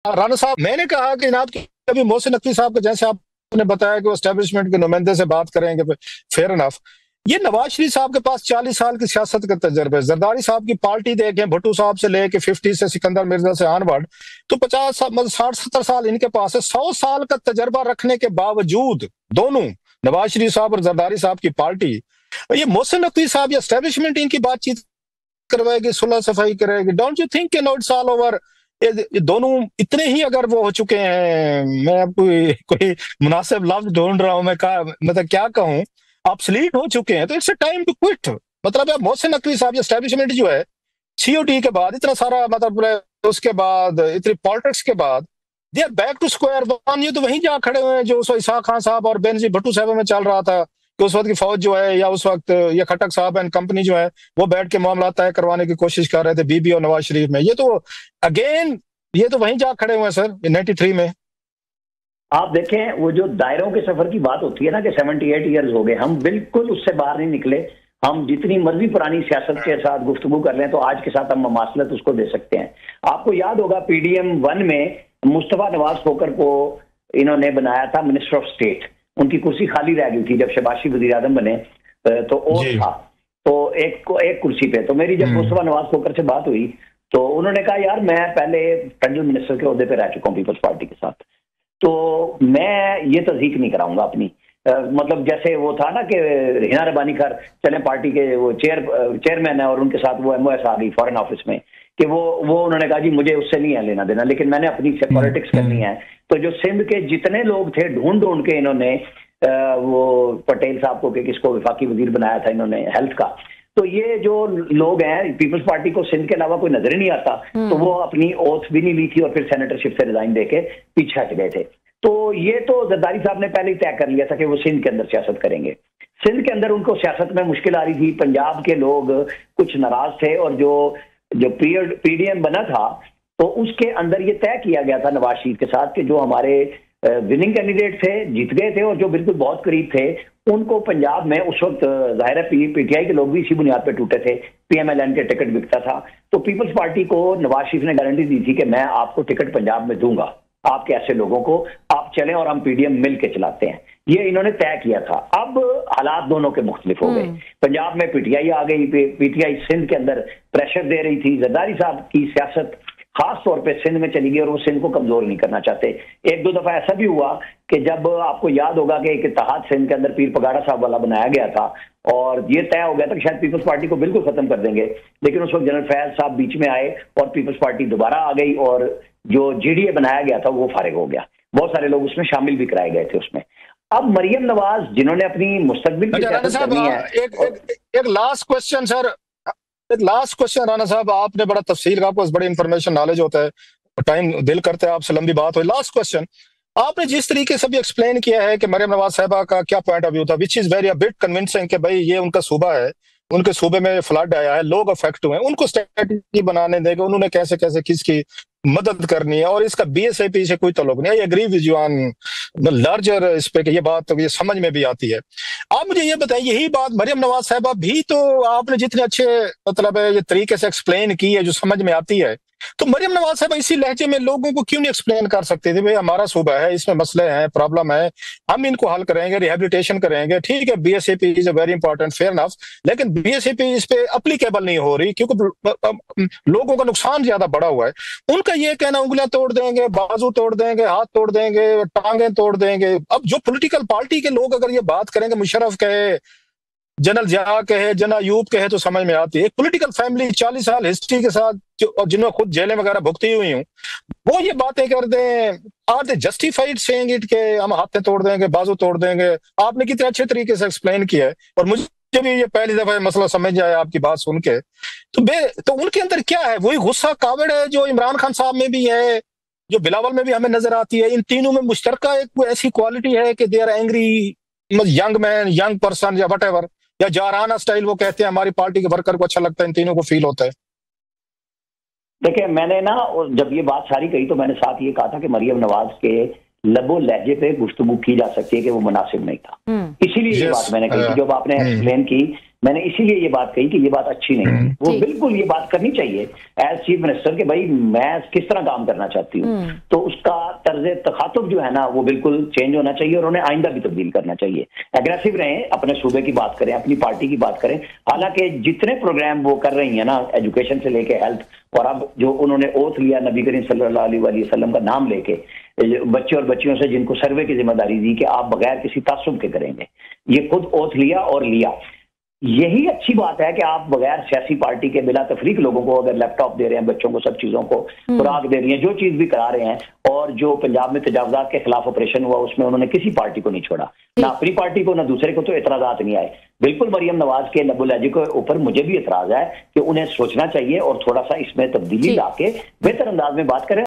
राणा साहब, मैंने कहा कि जनाब कि अभी मोहसिन नकवी साहब के जैसे आपने बताया कि वो एस्टेब्लिशमेंट के नुमाइंदे से बात करेंगे, फेयर इनफ। ये नवाज शरीफ साहब के पास 40 साल की सियासत का तजर्बा है। जरदारी साहब की पार्टी देखें, भुट्टो साहब से लेके 50 से सिकंदर मिर्जा से आनवर्ड, तो 50 मतलब 60-70 साल इनके पास है। 100 साल का तजर्बा रखने के बावजूद दोनों, नवाज शरीफ साहब और जरदारी साहब की पार्टी, ये मोहसिन नकवी साहब या एस्टेब्लिशमेंट इनकी बातचीत करवाएगी, सुलह सफाई करेगी। Don't you think it's all over? ये दोनों इतने ही अगर वो हो चुके हैं, मैं आपको कोई मुनासिब लफ्ज ढूंढ रहा हूं, मैं मतलब क्या कहूं, ऑब्सलीट हो चुके हैं, तो it's a time to quit. मतलब मोहसिन नकवी साहब एस्टेब्लिशमेंट जो है, सीओटी के बाद इतना सारा, मतलब उसके बाद इतनी पॉलिटिक्स के बाद, they are back to square one. ये तो वहीं जा खड़े हुए हैं जो उस इसहाक खान साहब और बेनजीर भुट्टो साहब में चल रहा था कि उस वक्त की फौज जो है, या उस वक्त ये खटक साहब एंड कंपनी जो है, वो बैठ के मामला तय करवाने की कोशिश कर रहे थे बीबी और नवाज शरीफ में। ये तो अगेन, ये तो वहीं जा खड़े हुए हैं सर 93 में। आप देखें, वो जो दायरों के सफर की बात होती है ना कि 78 ईयर्स हो गए, हम बिल्कुल उससे बाहर नहीं निकले। हम जितनी मर्जी पुरानी सियासत के साथ गुफ्तगू कर लें तो आज के साथ हम ममासलत उसको दे सकते हैं। आपको याद होगा PDM 1 में मुस्तफा नवाज खोकर को इन्होंने बनाया था मिनिस्टर ऑफ स्टेट। उनकी कुर्सी खाली रह गई थी जब शहबाज वजीर आजम बने, तो ओथ था तो एक कुर्सी पे। तो मेरी जब मुस्तफा नवाज खोकर से बात हुई तो उन्होंने कहा, यार मैं पहले फेडरल मिनिस्टर के ओहदे पे रह चुका हूँ पीपल्स पार्टी के साथ, तो मैं ये तस्दीक नहीं कराऊंगा अपनी। मतलब जैसे वो था ना कि हिना रबानी खर चले पार्टी के वो चेयरमैन है और उनके साथ वो MOS आ गई फॉरेन ऑफिस में, कि वो उन्होंने कहा जी मुझे उससे नहीं है लेना देना, लेकिन मैंने अपनी से पॉलिटिक्स करनी है। तो जो सिंध के जितने लोग थे ढूंढ ढूंढ के इन्होंने वो पटेल साहब को, कि किसको विफाकी वजीर बनाया था इन्होंने हेल्थ का। तो ये जो लोग हैं, पीपल्स पार्टी को सिंध के अलावा कोई नजर ही नहीं आता, तो वो अपनी ओथ भी नहीं ली थी और फिर सेनेटरशिप से रिजाइन देके पीछे हट गए थे। तो ये तो जरदारी साहब ने पहले ही तय कर लिया था कि वो सिंध के अंदर सियासत करेंगे। सिंध के अंदर उनको सियासत में मुश्किल आ रही थी, पंजाब के लोग कुछ नाराज थे, और जो PDM बना था तो उसके अंदर ये तय किया गया था नवाज शरीफ के साथ कि जो हमारे विनिंग कैंडिडेट थे, जीत गए थे, और जो बिल्कुल बहुत करीब थे, उनको पंजाब में उस वक्त जाहिर है PTI के लोग भी इसी बुनियाद पर टूटे थे, PMLN के टिकट बिकता था। तो पीपल्स पार्टी को नवाज शरीफ ने गारंटी दी थी कि मैं आपको टिकट पंजाब में दूंगा, आपके ऐसे लोगों को, आप चलें और हम PDM मिल के चलाते हैं। ये इन्होंने तय किया था। अब हालात दोनों के मुख्तलिफ हो गए। पंजाब में PTI आ गई, PTI सिंध के अंदर प्रेशर दे रही थी। जरदारी साहब की सियासत खास तौर पे सिंध में चली गई और वो सिंध को कमजोर नहीं करना चाहते। एक दो दफा ऐसा भी हुआ कि जब आपको याद होगा कि एक इत्तेहाद सिंध के अंदर पीर पगाड़ा साहब वाला बनाया गया था और ये तय हो गया था कि शायद पीपल्स पार्टी को बिल्कुल खत्म कर देंगे, लेकिन उस वक्त जनरल फैज साहब बीच में आए और पीपल्स पार्टी दोबारा आ गई और जो GDA बनाया गया था वो फारिग हो गया। बहुत सारे लोग उसमें शामिल भी कराए गए थे उसमें। अब मरियम नवाज जिन्होंने अपनी मुस्तकबिल की सियासत करनी है। एक लास्ट क्वेश्चन सर, एक लास्ट क्वेश्चन राणा साहब, आपने बड़ा तफसील, आपको बड़ी इंफॉर्मेशन नॉलेज होता है, टाइम दिल करते हैं आपसे लंबी बात हो। लास्ट क्वेश्चन, आपने जिस तरीके से भी एक्सप्लेन किया है कि मरियम नवाज साहिबा का क्या पॉइंट ऑफ व्यू था, which is very bit convincing कि भाई ये उनका सूबा है, उनके सूबे में फ्लड आया है, लोग अफेक्ट हुए हैं, उनको स्ट्रेटजी बनाने देंगे, उन्होंने कैसे कैसे किसकी मदद करनी है, और इसका BSAP से कोई ताल्लुक नहीं। I agree with you on larger इस पे कि ये बात तो ये समझ में भी आती है। आप मुझे ये बताइए, यही बात मरियम नवाज साहिबा भी तो आपने जितने अच्छे मतलब ये तरीके से एक्सप्लेन की है जो समझ में आती है, तो मरियम नवाज साहब इसी लहजे में लोगों को क्यों नहीं एक्सप्लेन कर सकते थे, भाई हमारा सूबा है, इसमें मसले हैं, प्रॉब्लम है, हम इनको हल करेंगे, रिहेबिलिटेशन करेंगे, ठीक है BSAP is a very important, fair enough, लेकिन BSAP इस पे अप्लीकेबल नहीं हो रही क्योंकि लोगों का नुकसान ज्यादा बढ़ा हुआ है। उनका ये कहना उंगलियां तोड़ देंगे, बाजू तोड़ देंगे, हाथ तोड़ देंगे, टांगे तोड़ देंगे। अब जो पॉलिटिकल पार्टी के लोग अगर ये बात करेंगे, मुशर्रफ कहे, जनरल जिया कहे, जना अयूब कहे, तो समझ में आती है। एक पॉलिटिकल फैमिली 40 साल हिस्ट्री के साथ जिन्होंने खुद जेलें वगैरह भुगती हुई हूँ, वो ये बातें कर दें, are they justified saying it के हम हाथें तोड़ देंगे, बाजू तोड़ देंगे। आपने कितने अच्छे तरीके से एक्सप्लेन किया है और मुझे भी ये पहली दफा मसला समझ आया आपकी बात सुन के। तो उनके अंदर क्या है, वही गुस्सा कावड़ है जो इमरान खान साहब में भी है, जो बिलावल में भी हमें नजर आती है। इन तीनों में मुश्तरका एक ऐसी क्वालिटी है कि they are angry young man, young person, या वट एवर, या जाराना स्टाइल वो कहते हैं हमारी पार्टी के वर्कर को अच्छा लगता है, इन तीनों को फील होता है। देखिए, मैंने ना जब ये बात सारी कही तो मैंने साथ ये कहा था कि मरियम नवाज के लबो लहजे पे गुफ्तगू की जा सकती है कि वो मुनासिब नहीं था, इसीलिए ये बात मैंने कही थी। जब आपने एक्सप्लेन की मैंने इसीलिए ये बात कही कि ये बात अच्छी नहीं है। वो बिल्कुल ये बात करनी चाहिए एज चीफ मिनिस्टर कि भाई मैं किस तरह काम करना चाहती हूँ, तो उसका तर्ज तखातुब जो है ना वो बिल्कुल चेंज होना चाहिए और उन्हें आइंदा भी तब्दील करना चाहिए। एग्रेसिव रहें, अपने सूबे की बात करें, अपनी पार्टी की बात करें। हालांकि जितने प्रोग्राम वो कर रही है ना, एजुकेशन से लेके हेल्थ, और अब जो उन्होंने ओथ लिया नबी करीम सल्लल्लाहु अलैहि वसल्लम का नाम लेके बच्चे और बच्चियों से जिनको सर्वे की जिम्मेदारी दी कि आप बगैर किसी तासुब के करेंगे, ये खुद ओथ लिया और लिया। यही अच्छी बात है कि आप बगैर सियासी पार्टी के बिला तफरीक लोगों को अगर लैपटॉप दे रहे हैं, बच्चों को सब चीजों को खुराक दे रही हैं, जो चीज भी करा रहे हैं, और जो पंजाब में तजावजात के खिलाफ ऑपरेशन हुआ उसमें उन्होंने किसी पार्टी को नहीं छोड़ा, ना अपनी पार्टी को ना दूसरे को, तो एतराजात नहीं आए। बिल्कुल मरियम नवाज के लबुलहजी के ऊपर मुझे भी एतराज है कि उन्हें सोचना चाहिए और थोड़ा सा इसमें तब्दीली लाके बेहतर अंदाज में बात करें।